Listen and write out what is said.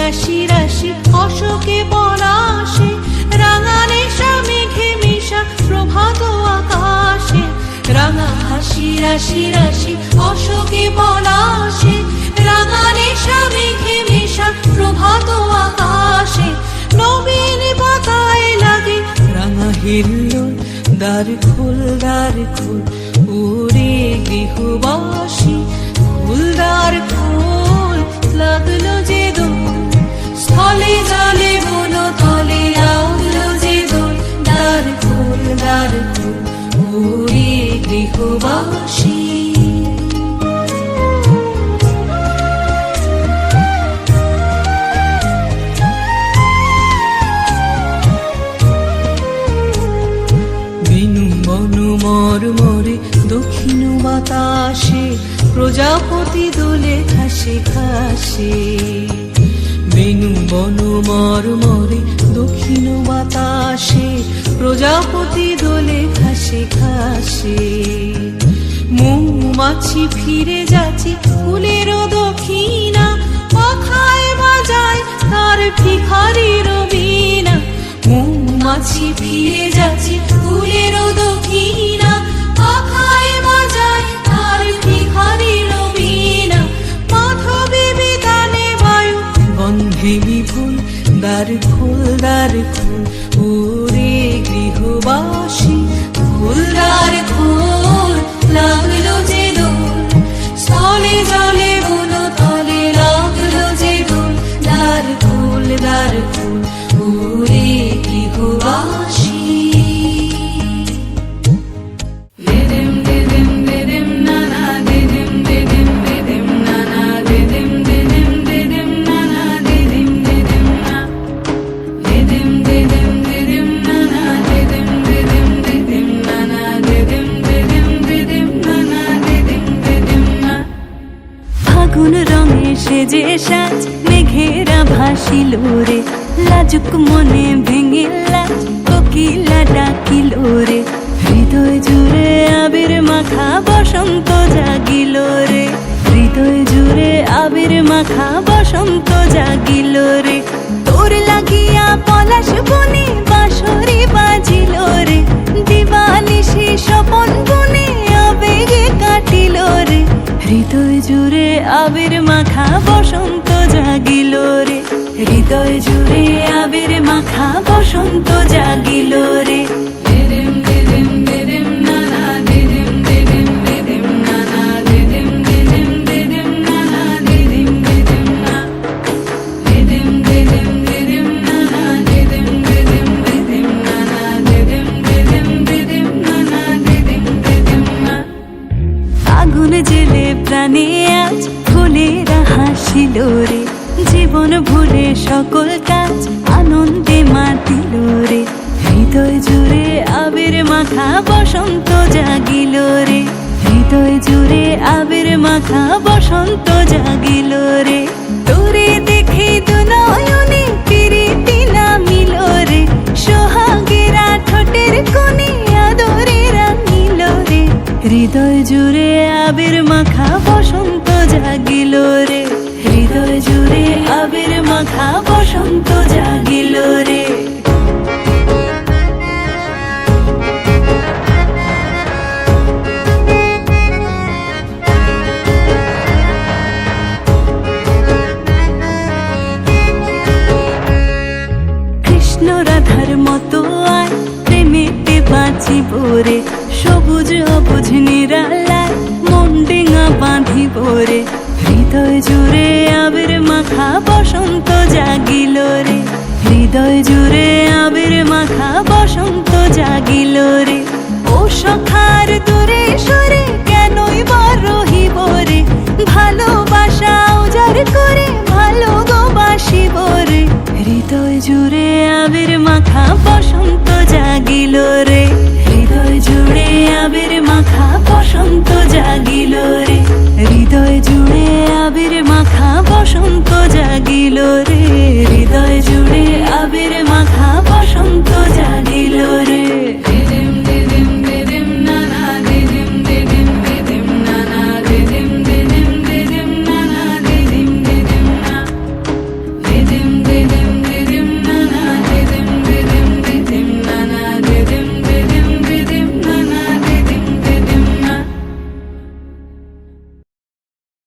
রাশি রাশি অশোকে পলাশে, রাঙা নেশা মেঘে মিশা প্রভাত আকাশে। রাঙা হাসি রাশি রাশি অশোকে পলাশে, রাঙা নেশা মেঘে মিশা প্রভাত আকাশে। নবীন পাতায় লাগে রাঙা হিল্লোল, দ্বার খোল দ্বার খোল ওরে গৃহবাসী, খোল দ্বার খোল লাগলো যে দোল, স্থলে জলে বন তলে লাগলো যে দোল। দ্বার খোল ওরে গৃহবাসী। মরমরে দক্ষিণ বাতাসে, প্রজাপতি দোলে ঘাসে ঘাসে। বেনু বন মরমরে দক্ষিণ বাতাসে, প্রজাপতি দোলে ঘাসে ঘাসে। মৌমাছি ফিরে যাচ্ছে ফুলের দক্ষিণা, পাখায় বাজায় তার ভিখারির বীণা। মৌমাছি ফিরে যাচ্ছে ফুলের দক্ষিণা, পাখায় বাজায় তার ভিখারির বীণা। মাধবী বিতানে বায়ু গন্ধে বিপুল, দ্বার খোল ওরে গৃহবাসী, খোল দ্বার খোল লাগলো যে দোল, স্থলে জলে বন তলে লাগলো যে দোল। দ্বার খোল ওরে গৃহবাসী। ফাগুন রঙে সেজে সাজ মেঘেরা ভাসিল রে, লাজুক মনে ভেঙে লাজ কোকিলা ডাকিল রে। হৃদয় জুড়ে আবির মাখা বসন্ত জাগিল রে, হৃদয় জুড়ে আবির মাখা বসন্ত জাগিল রে। তোর লাগিয়া পলাশ বনে বাঁশরি বাজিল রে, দিবানিশি স্বপন বনে আবেগে কাটিল রে। হৃদয় জুড়ে আবির মাখা বসন্ত জাগিল রে, হৃদয় জুড়ে আবির মাখা বসন্ত জাগিল রে। আগুন জেলে প্রাণে আজ ফুলেরা হাসিল রে, জীবন ভুলে সকল কাজ আনন্দে মাতিল রে। হৃদয় জুড়ে আবির মাখা বসন্ত জাগিল রে, হৃদয় জুড়ে আবির মাখা বসন্ত জাগিল রে। তোরে দেখে দুনয়নে প্রীতি নামিল রে, সোহাগেরা ঠোঁটের কোণে আদরে রাঙিল রে। হৃদয় জুড়ে আবির মাখা বসন্ত জাগিল রে, হৃদয় জুড়ে আবির মাখা বসন্ত জাগিল রে। কৃষ্ণ রাধার মতো আয় প্রেমেতে বাঁচিব রে, সবুজ অবুঝ নিরালায় মন ডেঙা বাঁধিব রে। হৃদয় জুড়ে আবির মাখা বসন্ত জাগিল রে, হৃদয় জুড়ে আবির মাখা বসন্ত জাগিল রে। ও সখার দূরে সরে কেনই বা রহিব রে, ভালোবাসা উজাড় করে ভালো গো বাসিব রে। হৃদয় জুড়ে আবির মাখা বসন্ত জাগিল রে, হৃদয় জুড়ে আবির মাখা বসন্ত জাগিল রে। হৃদয় জুড়ে আবির মাখা বসন্ত জাগিল রে, হৃদয় জুড়ে আবির মাখা